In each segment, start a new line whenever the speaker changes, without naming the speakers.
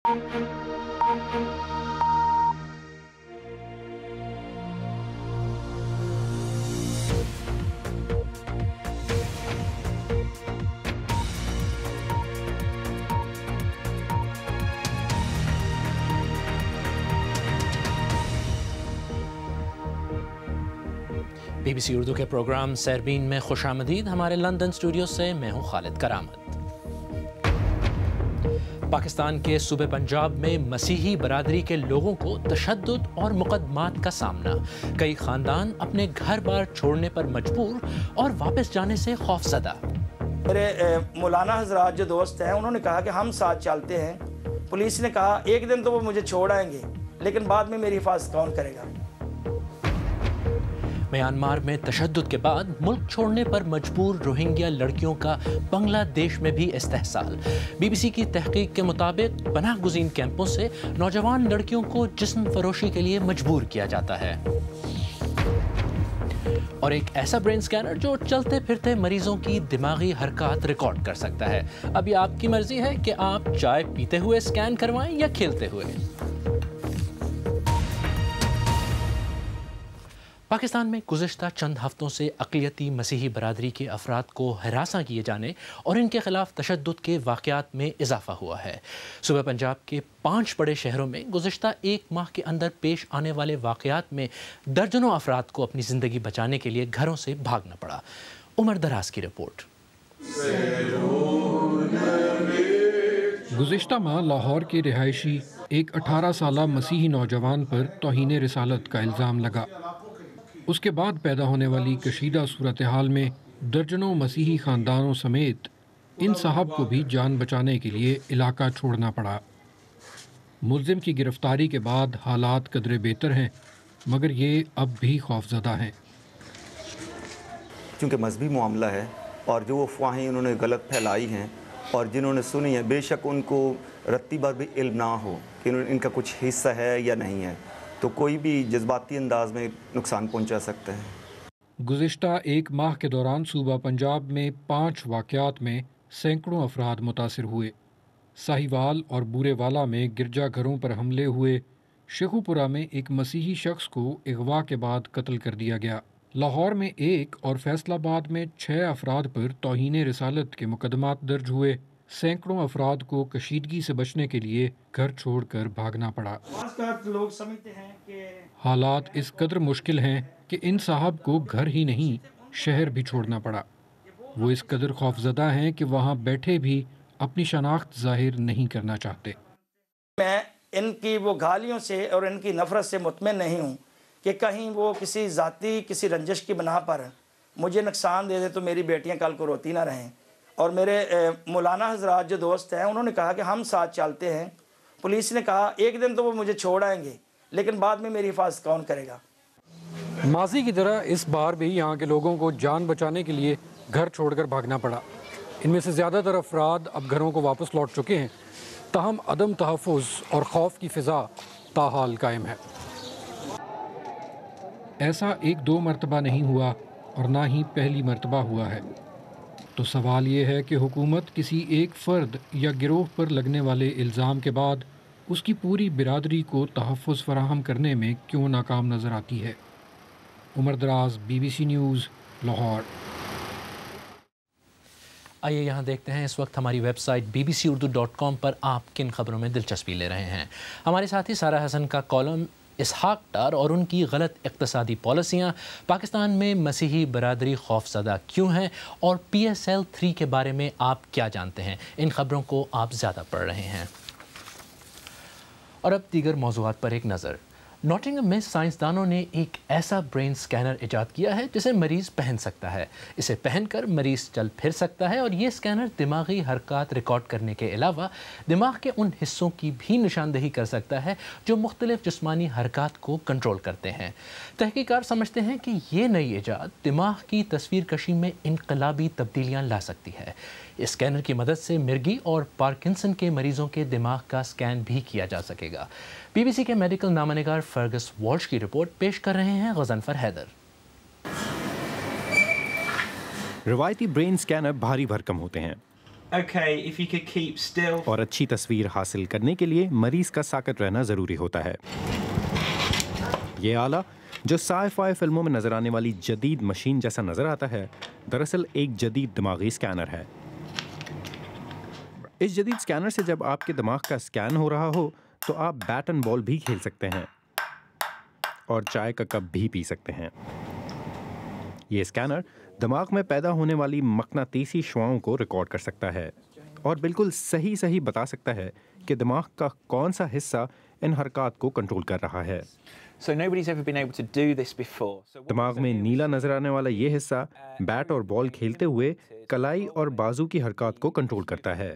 BBC Urdu کے programme سیربین میں خوش آمدید۔ ہمارے لندن اسٹوڈیو سے میں ہوں خالد کرامت۔ پاکستان کے صوبے پنجاب میں مسیحی برادری کے لوگوں کو تشدد اور مقدمات کا سامنا، کئی خاندان اپنے گھر بار چھوڑنے پر مجبور اور واپس جانے سے خوفزدہ۔
میرے مولانا حضرات جو دوست ہیں انہوں نے کہا کہ ہم ساتھ چلتے ہیں، پولیس نے کہا ایک دن تو وہ مجھے چھوڑ آئیں گے لیکن بعد میں میری حفاظت کون کرے گا۔
میانمار میں تشدد کے بعد ملک چھوڑنے پر مجبور روہنگیا لڑکیوں کا بنگلہ دیش میں بھی استحصال۔ BBC کی تحقیق کے مطابق پناہ گزین کیمپوں سے نوجوان لڑکیوں کو جسم فروشی کے لیے مجبور کیا جاتا ہے۔ اور ایک ایسا برین سکینر جو چلتے پھرتے مریضوں کی دماغی حرکات ریکارڈ کر سکتا ہے۔ اب یہ آپ کی مرضی ہے کہ آپ چائے پیتے ہوئے سکین کروائیں یا کھیلتے ہوئے۔ پاکستان میں گزشتہ چند ہفتوں سے اقلیتی مسیحی برادری کے افراد کو ہراساں کیے جانے اور ان کے خلاف تشدد کے واقعات میں اضافہ ہوا ہے۔ صوبہ پنجاب کے 5 بڑے شہروں میں گزشتہ ایک ماہ کے اندر پیش آنے والے واقعات میں درجنوں افراد کو اپنی زندگی بچانے کے لیے گھروں سے بھاگنا پڑا۔ عمر دراز کی رپورٹ۔
گزشتہ ماہ لاہور کے رہائشی ایک 18 سالہ مسیحی نوجوان پر توہین رسالت کا الزام لگا۔ اس کے بعد پیدا ہونے والی کشیدہ صورتحال میں درجنوں مسیحی خاندانوں سمیت ان صاحب کو بھی جان بچانے کے لیے علاقہ چھوڑنا پڑا۔ ملزم کی گرفتاری کے بعد حالات قدرے بہتر ہیں، مگر یہ اب بھی خوفزدہ ہیں۔
چونکہ مذہبی معاملہ ہے اور جو افواہیں انہوں نے غلط پھیلائی ہیں اور جنہوں نے سنی ہیں، بے شک ان کو رتی بھر بھی علم نہ ہو کہ ان کا کچھ حصہ ہے یا نہیں ہے، تو کوئی بھی جذباتی انداز میں نقصان پہنچا سکتا ہے۔
گزشتہ ایک ماہ کے دوران صوبہ پنجاب میں 5 واقعات میں سینکڑوں افراد متاثر ہوئے۔ ساہیوال اور بورے والا میں گرجا گھروں پر حملے ہوئے۔ شیخوپورہ میں ایک مسیحی شخص کو اغوا کے بعد قتل کر دیا گیا۔ لاہور میں 1 اور فیصل آباد میں 6 افراد پر توہین رسالت کے مقدمات درج ہوئے۔ سینکڑوں افراد کو کشیدگی سے بچنے کے لیے گھر چھوڑ کر بھاگنا پڑا۔
لوگ سمجھتے ہیں کہ
حالات اس قدر مشکل ہیں کہ ان صاحب کو گھر ہی نہیں شہر بھی چھوڑنا پڑا۔ وہ اس قدر خوفزدہ ہیں کہ وہاں بیٹھے بھی اپنی شناخت ظاہر نہیں کرنا چاہتے۔
میں ان کی وہ گالیوں سے اور ان کی نفرت سے مطمئن نہیں ہوں کہ کہیں وہ کسی ذاتی کسی رنجش کی بنا پر مجھے نقصان دے دے تو میری بیٹیاں کل کو روتی نہ رہیں۔ اور میرے مولانا حضرات جو دوست ہیں انہوں نے کہا کہ ہم ساتھ چلتے ہیں، پولیس نے کہا ایک دن تو وہ مجھے چھوڑ آئیں گے لیکن بعد میں میری حفاظت کون کرے گا۔
ماضی کی طرح اس بار بھی یہاں کے لوگوں کو جان بچانے کے لیے گھر چھوڑ کر بھاگنا پڑا۔ ان میں سے زیادہ تر افراد اب گھروں کو واپس لوٹ چکے ہیں، تاہم عدم تحفظ اور خوف کی فضا تاحال قائم ہے۔ ایسا 1-2 مرتبہ نہیں ہوا اور نہ ہی پہلی مرتبہ ہوا ہے، تو سوال یہ ہے کہ حکومت کسی ایک فرد یا گروہ پر لگنے والے الزام کے بعد اس کی پوری برادری کو تحفظ فراہم کرنے میں کیوں ناکام نظر آتی ہے۔ عمر دراز، BBC نیوز، لاہور۔
آئیے یہاں دیکھتے ہیں اس وقت ہماری ویب سائٹ bbcurdu.com پر آپ کن خبروں میں دلچسپی لے رہے ہیں۔ ہمارے ساتھی سارہ حسن کا کالم اسحاق ڈار اور ان کی غلط اقتصادی پالیسیاں، پاکستان میں مسیحی برادری خوفزدہ کیوں ہیں، اور PSL 3 کے بارے میں آپ کیا جانتے ہیں، ان خبروں کو آپ زیادہ پڑھ رہے ہیں۔ اور اب دیگر موضوعات پر ایک نظر۔ نوٹنگھم میں سائنسدانوں نے ایک ایسا برین سکینر ایجاد کیا ہے جسے مریض پہن سکتا ہے۔ اسے پہن کر مریض چل پھر سکتا ہے اور یہ سکینر دماغی حرکات ریکارڈ کرنے کے علاوہ دماغ کے ان حصوں کی بھی نشاندہی کر سکتا ہے جو مختلف جسمانی حرکات کو کنٹرول کرتے ہیں۔ تحقیقات سمجھتے ہیں کہ یہ نئی ایجاد دماغ کی تصویر کشی میں انقلابی تبدیلیاں لا سکتی ہے۔ اس سکینر کی مدد سے مرگی اور پارکنسن کے مریضوں کے دماغ کا سکین بھی کیا جا سکے گا۔ BBC کے میڈیکل نامہ نگار فرگس والش کی رپورٹ پیش کر رہے ہیں غضنفر حیدر۔
روایتی برین سکینر بھاری بھرکم ہوتے ہیں، Okay, if you could keep still.
اور اچھی تصویر حاصل کرنے کے لیے مریض کا ساکت رہنا ضروری ہوتا ہے۔ یہ آلہ جو سائی فائی فلموں میں نظر آنے والی جدید مشین جیسا نظر آتا ہے، دراصل ایک جدید دماغی اسکینر ہے۔ اس جدید اسکینر سے جب آپ کے دماغ کا اسکین ہو رہا ہو تو آپ بیٹ اینڈ بال بھی کھیل سکتے ہیں اور چائے کا کپ بھی پی سکتے ہیں۔ یہ اسکینر دماغ میں پیدا ہونے والی مقناطیسی شعاؤں کو ریکارڈ کر سکتا ہے اور بالکل صحیح بتا سکتا ہے کہ دماغ کا کون سا حصہ ان حرکات کو کنٹرول کر رہا ہے۔
So nobody's ever been able to do this before.
دماغ میں نیلا نظر آنے والا یہ حصہ بیٹ اور بال کھیلتے ہوئے کلائی اور بازو کی حرکات کو کنٹرول کرتا ہے۔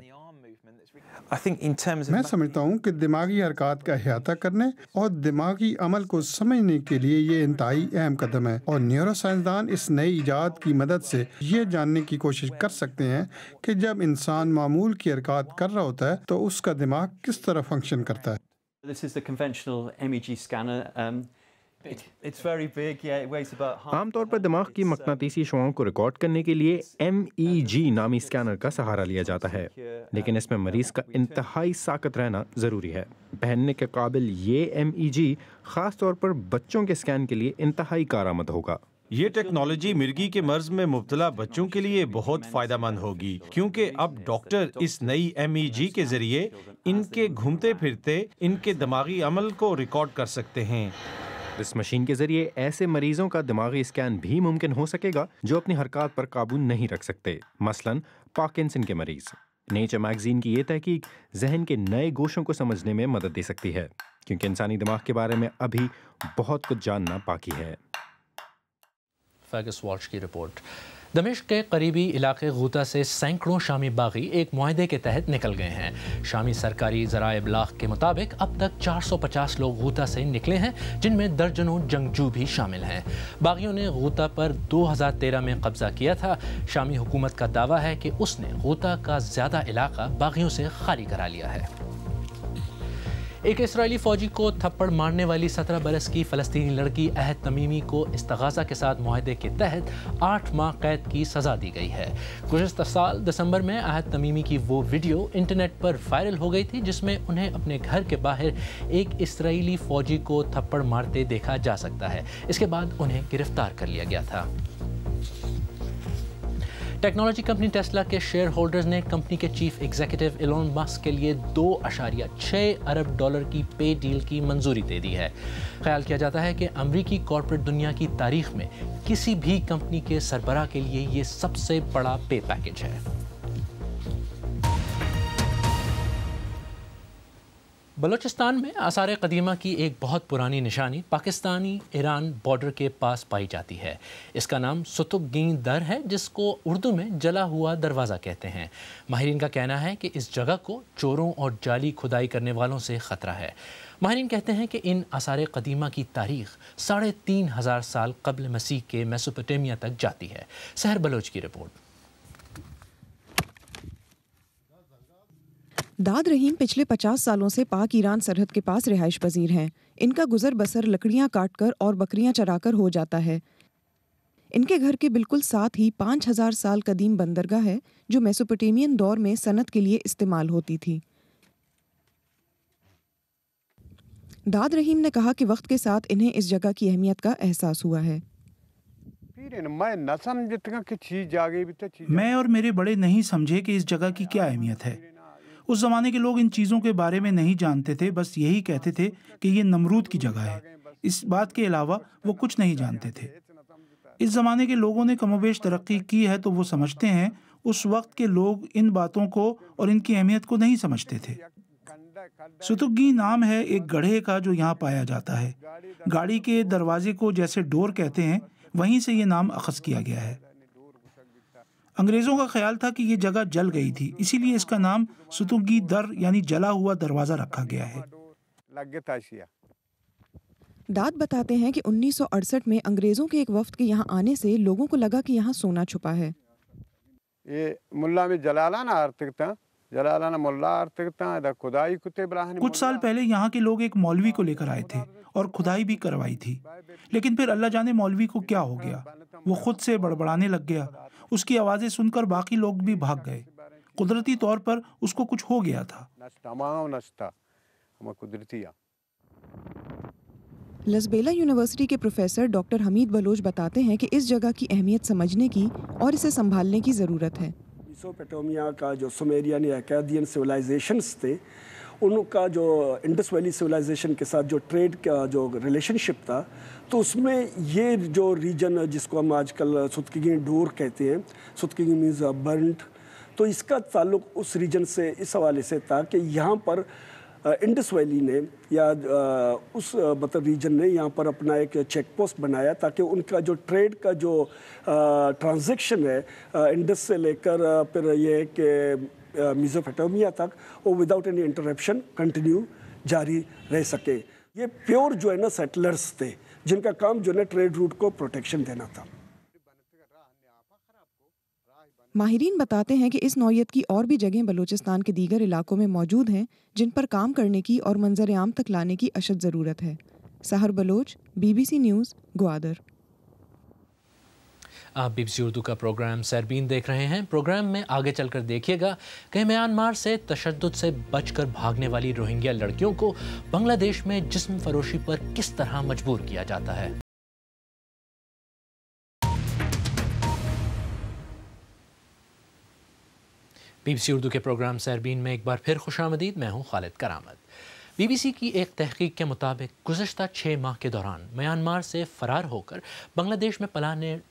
I think in terms of
میں سمجھتا ہوں کہ دماغی حرکات کا احاطہ کرنے اور دماغی عمل کو سمجھنے کے لیے یہ انتہائی اہم قدم ہے، اور نیورو سائنسدان اس نئی ایجاد کی مدد سے یہ جاننے کی کوشش کر سکتے ہیں کہ جب انسان معمول کی حرکات کر رہا ہوتا ہے تو اس کا دماغ کس طرح فنکشن کرتا ہے۔
This is the conventional MEG scanner. It's very big, yeah, it weighs about
عام طور پر دماغ کی مقناطیسی شعاؤں کو ریکارڈ کرنے کے لیے MEG نامی اسکینر کا سہارا لیا جاتا ہے، لیکن اس میں مریض کا انتہائی ساکت رہنا ضروری ہے۔ پہننے کے قابل یہ MEG خاص طور پر بچوں کے اسکین کے لیے انتہائی کارآمد ہوگا۔
یہ ٹیکنالوجی مرگی کے مرض میں مبتلا بچوں کے لیے بہت فائدہ مند ہوگی، کیونکہ اب ڈاکٹر اس نئی MEG کے ذریعے ان کے گھومتے پھرتے ان کے دماغی عمل کو ریکارڈ کر سکتے ہیں۔
اس مشین کے ذریعے ایسے مریضوں کا دماغی اسکین بھی ممکن ہو سکے گا جو اپنی حرکات پر قابو نہیں رکھ سکتے، مثلاً پارکنسن کے مریض۔ نیچر میگزین کی یہ تحقیق ذہن کے نئے گوشوں کو سمجھنے میں مدد دے سکتی ہے، کیونکہ انسانی دماغ کے بارے میں ابھی بہت کچھ جاننا باقی ہے۔
فرگس والش کی رپورٹ۔ دمشق کے قریبی علاقے غوطہ سے سینکڑوں شامی باغی ایک معاہدے کے تحت نکل گئے ہیں۔ شامی سرکاری ذرائع ابلاغ کے مطابق اب تک 450 لوگ غوطہ سے نکلے ہیں، جن میں درجنوں جنگجو بھی شامل ہیں۔ باغیوں نے غوطہ پر 2013 میں قبضہ کیا تھا۔ شامی حکومت کا دعویٰ ہے کہ اس نے غوطہ کا زیادہ علاقہ باغیوں سے خالی کرا لیا ہے۔ ایک اسرائیلی فوجی کو تھپڑ مارنے والی 17 برس کی فلسطینی لڑکی عہد تمیمی کو استغاثہ کے ساتھ معاہدے کے تحت 8 ماہ قید کی سزا دی گئی ہے۔ گزشتہ سال دسمبر میں عہد تمیمی کی وہ ویڈیو انٹرنیٹ پر وائرل ہو گئی تھی جس میں انہیں اپنے گھر کے باہر ایک اسرائیلی فوجی کو تھپڑ مارتے دیکھا جا سکتا ہے۔ اس کے بعد انہیں گرفتار کر لیا گیا تھا۔ ٹیکنالوجی کمپنی ٹیسلا کے شیئر ہولڈرز نے کمپنی کے چیف ایگزیکٹو ایلون مسک کے لیے $2.6 ارب کی پے ڈیل کی منظوری دے دی ہے۔ خیال کیا جاتا ہے کہ امریکی کارپوریٹ دنیا کی تاریخ میں کسی بھی کمپنی کے سربراہ کے لیے یہ سب سے بڑا پے پیکیج ہے۔ بلوچستان میں آثار قدیمہ کی ایک بہت پرانی نشانی پاکستانی ایران بارڈر کے پاس پائی جاتی ہے۔ اس کا نام ستگین در ہے، جس کو اردو میں جلا ہوا دروازہ کہتے ہیں۔ ماہرین کا کہنا ہے کہ اس جگہ کو چوروں اور جعلی کھدائی کرنے والوں سے خطرہ ہے۔ ماہرین کہتے ہیں کہ ان آثار قدیمہ کی تاریخ 3500 سال قبل مسیح کے میسوپوٹیمیا تک جاتی ہے۔ سحر بلوچ کی رپورٹ۔
داد رحیم پچھلے 50 سالوں سے پاک ایران سرحد کے پاس رہائش پذیر ہیں۔ ان کا گزر بسر لکڑیاں کاٹ کر اور بکریاں چرا کر ہو جاتا ہے۔ ان کے گھر کے بالکل ساتھ ہی 5000 سال قدیم بندرگاہ ہے جو میسوپوٹیمین دور میں صنعت کے لیے استعمال ہوتی تھی۔ داد رحیم نے کہا کہ وقت کے ساتھ انہیں اس جگہ کی اہمیت کا احساس ہوا ہے۔
میں اور میرے بڑے نہیں سمجھے کہ اس جگہ کی کیا اہمیت ہے۔ اس زمانے کے لوگ ان چیزوں کے بارے میں نہیں جانتے تھے، بس یہی کہتے تھے کہ یہ نمرود کی جگہ ہے۔ اس بات کے علاوہ وہ کچھ نہیں جانتے تھے۔ اس زمانے کے لوگوں نے کم و بیش ترقی کی ہے تو وہ سمجھتے ہیں، اس وقت کے لوگ ان باتوں کو اور ان کی اہمیت کو نہیں سمجھتے تھے۔ ستگی نام ہے ایک گڑھے کا جو یہاں پایا جاتا ہے۔ گاڑی کے دروازے کو جیسے ڈور کہتے ہیں، وہیں سے یہ نام اخذ کیا گیا ہے۔ انگریزوں کا خیال تھا کہ یہ جگہ جل گئی تھی، اسی لیے اس کا نام ستگی در یعنی جلا ہوا دروازہ رکھا گیا ہے۔
داد بتاتے ہیں کہ 1968 میں انگریزوں کے ایک وفد کے یہاں آنے سے لوگوں کو لگا کہ یہاں سونا چھپا ہے۔
کچھ سال پہلے یہاں کے لوگ ایک مولوی کو لے کر آئے تھے اور کھدائی بھی کروائی تھی، لیکن پھر اللہ جانے مولوی کو کیا ہو گیا، وہ خود سے بڑبڑانے لگ گیا۔ اس کی آوازیں سن کر باقی لوگ بھی بھاگ گئے۔ قدرتی طور پر اس کو کچھ ہو گیا تھا۔
لسبیلا یونیورسٹی کے پروفیسر ڈاکٹر حمید بلوچ بتاتے ہیں کہ اس جگہ کی اہمیت سمجھنے کی اور اسے سنبھالنے کی ضرورت ہے۔
میسوپوٹیمیا کا جو سومیرین یا اکادین سویلائزیشنز تھے، ان کا جو انڈس ویلی سویلائزیشن کے ساتھ جو ٹریڈ کا جو ریلیشن شپ تھا، تو اس میں یہ جو ریجن جس کو ہم آج کل ستکیگی ڈور کہتے ہیں، ستکیگی مینز برنٹ، تو اس کا تعلق اس ریجن سے اس حوالے سے تھا کہ یہاں پر انڈس ویلی نے یا اس مطلب ریجن نے یہاں پر اپنا ایک چیک پوسٹ بنایا تاکہ ان کا جو ٹریڈ کا جو ٹرانزیکشن ہے انڈس سے لے کر پھر یہ کہ میسوپوٹیمیا تک وہ وداؤٹ اینی انٹرپشن کنٹینیو جاری رہ سکے۔ یہ پیور جو ہے نا سیٹلرز تھے جن کا کام جو ہے نا ٹریڈ روٹ کو پروٹیکشن دینا تھا۔
ماہرین بتاتے ہیں کہ اس نوعیت کی اور بھی جگہیں بلوچستان کے دیگر علاقوں میں موجود ہیں جن پر کام کرنے کی اور منظر عام تک لانے کی اشد ضرورت ہے۔ سحر بلوچ، BBC نیوز، گوادر۔
آپ BBC اردو کا پروگرام سیربین دیکھ رہے ہیں۔ پروگرام میں آگے چل کر دیکھیے گا کہ میانمار سے تشدد سے بچ کر بھاگنے والی روہنگیا لڑکیوں کو بنگلہ دیش میں جسم فروشی پر کس طرح مجبور کیا جاتا ہے۔ BBC اردو کے پروگرام سیربین میں ایک بار پھر خوش آمدید۔ میں ہوں خالد کرامت۔ BBC کی ایک تحقیق کے مطابق گزشتہ 6 ماہ کے دوران میانمار سے فرار ہو کر بنگلہ دیش میں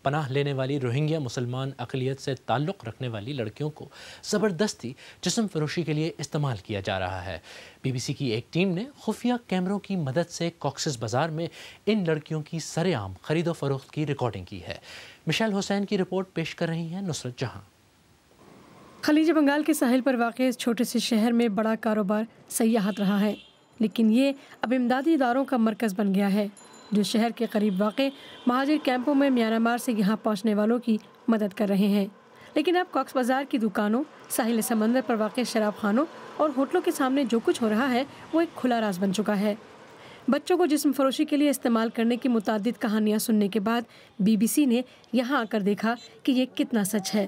پناہ لینے والی روہنگیا مسلمان اقلیت سے تعلق رکھنے والی لڑکیوں کو زبردستی جسم فروشی کے لیے استعمال کیا جا رہا ہے۔ BBC کی ایک ٹیم نے خفیہ کیمروں کی مدد سے کاکسس بازار میں ان لڑکیوں کی سر عام خرید و فروخت کی ریکارڈنگ کی ہے۔ مشیل حسین کی رپورٹ پیش کر رہی ہیں نصرت جہاں۔
خلیج بنگال کے ساحل پر واقع اس چھوٹے سے شہر میں بڑا کاروبار سیاحت رہا ہے، لیکن یہ اب امدادی اداروں کا مرکز بن گیا ہے جو شہر کے قریب واقع مہاجر کیمپوں میں میانمار سے یہاں پہنچنے والوں کی مدد کر رہے ہیں۔ لیکن اب کاکس بازار کی دکانوں، ساحل سمندر پر واقع شراب خانوں اور ہوٹلوں کے سامنے جو کچھ ہو رہا ہے وہ ایک کھلا راز بن چکا ہے۔ بچوں کو جسم فروشی کے لیے استعمال کرنے کی متعدد کہانیاں سننے کے بعد BBC نے یہاں آ کر دیکھا کہ یہ کتنا سچ ہے۔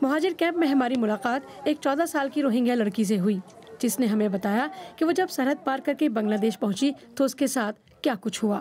مہاجر کیمپ میں ہماری ملاقات ایک 14 سال کی روہنگیا لڑکی سے ہوئی جس نے ہمیں بتایا کہ وہ جب سرحد پار کر کے بنگلہ دیش پہنچی تو اس کے ساتھ کیا کچھ ہوا۔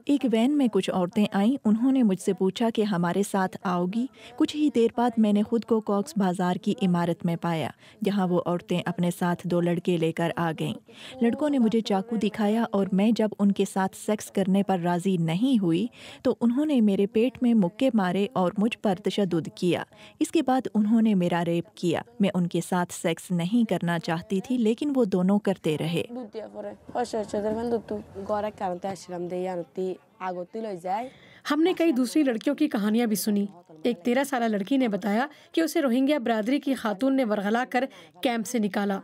ایک وین میں کچھ عورتیں آئیں، انہوں نے مجھ سے پوچھا کہ ہمارے ساتھ آؤ گی۔ کچھ ہی دیر بعد میں نے خود کو کاکس بازار کی عمارت میں پایا جہاں وہ عورتیں اپنے ساتھ 2 لڑکے لے کر آ گئیں۔ لڑکوں نے مجھے چاقو دکھایا اور میں جب ان کے ساتھ سیکس کرنے پر راضی نہیں ہوئی تو انہوں نے میرے پیٹ میں مکے مارے اور مجھ پر تشدد کیا۔ اس کے بعد انہوں نے میرا ریپ کیا۔ میں ان کے ساتھ سیکس نہیں کرنا چاہتی تھی لیکن وہ دونوں کرتے رہے۔
ہم نے کئی دوسری لڑکیوں کی کہانیاں بھی سنی۔ ایک 13 سالہ لڑکی نے بتایا کہ اسے روہنگیا برادری کی خاتون نے ورغلا کر کیمپ سے نکالا۔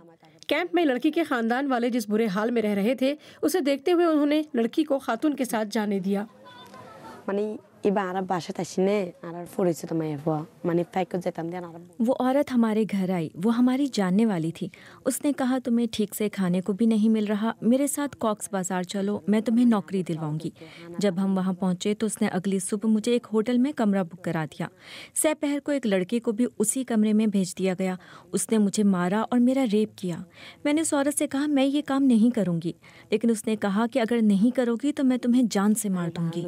کیمپ میں لڑکی کے خاندان والے جس برے حال میں رہ رہے تھے اسے دیکھتے ہوئے انہوں نے لڑکی کو خاتون کے ساتھ جانے دیا۔
وہ عورت ہمارے گھر آئی، وہ ہماری جاننے والی تھی۔ اس نے کہا تمہیں ٹھیک سے کھانے کو بھی نہیں مل رہا، میرے ساتھ کاکس بازار چلو، میں تمہیں نوکری دلواؤں گی۔ جب ہم وہاں پہنچے تو اس نے اگلی صبح مجھے ایک ہوٹل میں کمرہ بک کرا دیا۔ سہ پہر کو ایک لڑکے کو بھی اسی کمرے میں بھیج دیا گیا۔ اس نے مجھے مارا اور میرا ریپ کیا۔ میں نے اس عورت سے کہا میں یہ کام نہیں کروں گی، لیکن اس نے کہا کہ اگر نہیں کرو گی تو میں تمہیں جان سے مار دوں گی۔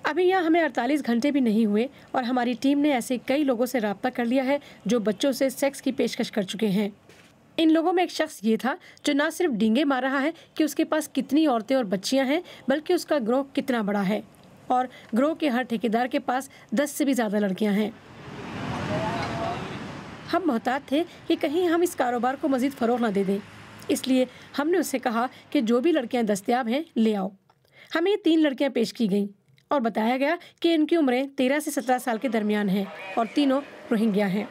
ابھی یہاں ہمیں 48 گھنٹے بھی نہیں ہوئے اور ہماری ٹیم نے ایسے کئی لوگوں سے رابطہ کر لیا ہے جو بچوں سے سیکس کی پیشکش کر چکے ہیں۔ ان لوگوں میں ایک شخص یہ تھا جو نہ صرف ڈینگے مار رہا ہے کہ اس کے پاس کتنی عورتیں اور بچیاں ہیں، بلکہ اس کا گروہ کتنا بڑا ہے، اور گروہ کے ہر ٹھیکیدار کے پاس 10 سے بھی زیادہ لڑکیاں ہیں۔ ہم محتاط تھے کہ کہیں ہم اس کاروبار کو مزید فروغ نہ دے دیں، اس لیے ہم نے اس سے کہا کہ جو بھی لڑکیاں دستیاب ہیں لے آؤ۔ ہمیں 3 لڑکیاں پیش کی گئیں اور بتایا گیا کہ ان کی عمریں 13 سے 17 سال کے درمیان ہیں اور تینوں روہنگیا ہیں۔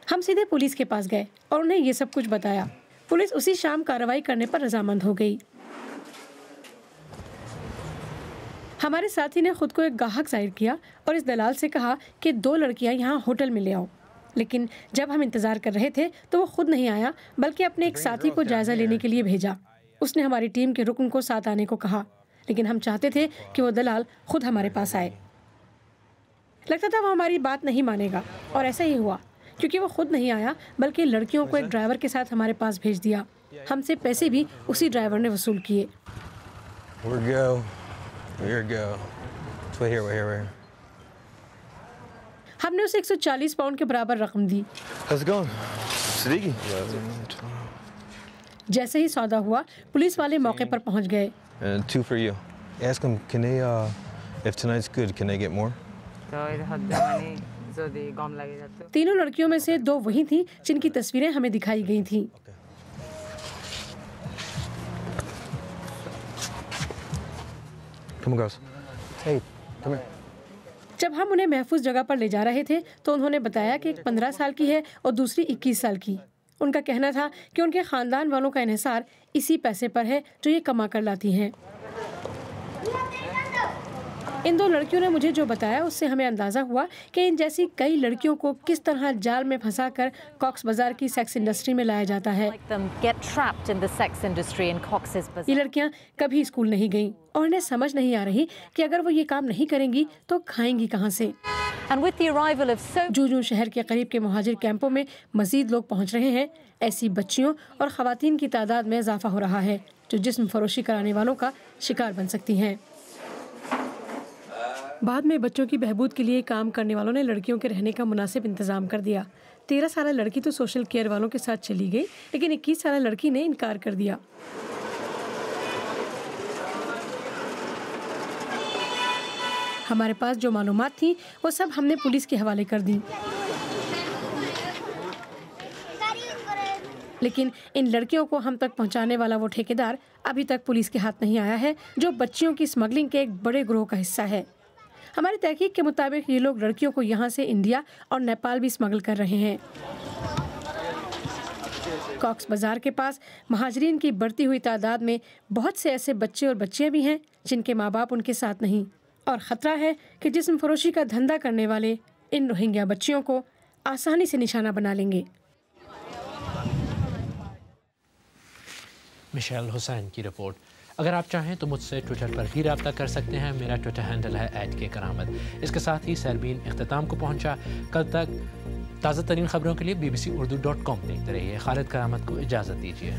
ہم سیدھے پولیس کے پاس گئے اور انہیں یہ سب کچھ بتایا۔ پولیس اسی شام کارروائی کرنے پر رضامند ہو گئی۔ ہمارے ساتھی نے خود کو ایک گاہک ظاہر کیا اور اس دلال سے کہا کہ 2 لڑکیاں یہاں ہوٹل میں لے آؤ، لیکن جب ہم انتظار کر رہے تھے تو وہ خود نہیں آیا بلکہ اپنے ایک ساتھی کو جائزہ لینے کے لیے بھیجا۔ اس نے ہماری ٹیم کے رکن کو ساتھ آنے کو کہا، لیکن ہم چاہتے تھے کہ وہ دلال خود ہمارے پاس آئے۔ لگتا تھا وہ ہماری بات نہیں مانے گا، اور ایسا ہی ہوا، کیونکہ وہ خود نہیں آیا بلکہ لڑکیوں کو ایک ڈرائیور کے ساتھ ہمارے پاس بھیج دیا۔ ہم سے پیسے بھی اسی ڈرائیور نے وصول کیے۔ ہم نے اسے 140 پاؤنڈ کے برابر رقم دی۔ جیسے ہی سودا ہوا، پولیس والے موقع پر پہنچ گئے۔ تینوں لڑکیوں میں سے 2 وہی تھیں جن کی تصویریں ہمیں دکھائی گئی تھیں۔ جب ہم انہیں محفوظ جگہ پر لے جا رہے تھے تو انہوں نے بتایا کہ ایک 15 سال کی ہے اور دوسری 21 سال کی۔ ان کا کہنا تھا کہ ان کے خاندان والوں کا انحصار اسی پیسے پر ہے جو یہ کما کر لاتی ہیں۔ ان 2 لڑکیوں نے مجھے جو بتایا اس سے ہمیں اندازہ ہوا کہ ان جیسی کئی لڑکیوں کو کس طرح جال میں پھنسا کر کاکس بازار کی سیکس انڈسٹری میں لایا جاتا ہے۔ یہ لڑکیاں کبھی اسکول نہیں گئیں اور انہیں سمجھ نہیں آ رہی کہ اگر وہ یہ کام نہیں کریں گی تو کھائیں گی کہاں سے۔ جو شہر کے قریب کے مہاجر کیمپوں میں مزید لوگ پہنچ رہے ہیں، ایسی بچیوں اور خواتین کی تعداد میں اضافہ ہو رہا ہے جو جسم فروشی کرانے والوں کا شکار بن سکتی ہیں۔ بعد میں بچوں کی بہبود کے لیے کام کرنے والوں نے لڑکیوں کے رہنے کا مناسب انتظام کر دیا۔ 13 سالہ لڑکی تو سوشل کیئر والوں کے ساتھ چلی گئی، لیکن 21 سالہ لڑکی نے انکار کر دیا۔ ہمارے پاس جو معلومات تھیں وہ سب ہم نے پولیس کے حوالے کر دیں، لیکن ان لڑکیوں کو ہم تک پہنچانے والا وہ ٹھیکیدار ابھی تک پولیس کے ہاتھ نہیں آیا ہے جو بچیوں کی اسمگلنگ کے ایک بڑے گروہ کا حصہ ہے۔ ہماری تحقیق کے مطابق یہ لوگ لڑکیوں کو یہاں سے انڈیا اور نیپال بھی اسمگل کر رہے ہیں۔ کاکس بازار کے پاس مہاجرین کی بڑھتی ہوئی تعداد میں بہت سے ایسے بچے اور بچیاں بھی ہیں جن کے ماں باپ ان کے ساتھ نہیں، اور خطرہ ہے کہ جسم فروشی کا دھندا کرنے والے ان روہنگیا بچیوں کو آسانی سے نشانہ بنا لیں گے۔
مشیل حسین کی رپورٹ۔ اگر آپ چاہیں تو مجھ سے ٹویٹر پر بھی رابطہ کر سکتے ہیں، میرا ٹویٹر ہینڈل ہے @KKaramat۔ اس کے ساتھ ہی سیربین اختتام کو پہنچا۔ کل تک تازہ ترین خبروں کے لیے BBC Urdu.com دیکھتے رہیے۔ خالد کرامت کو اجازت دیجیے۔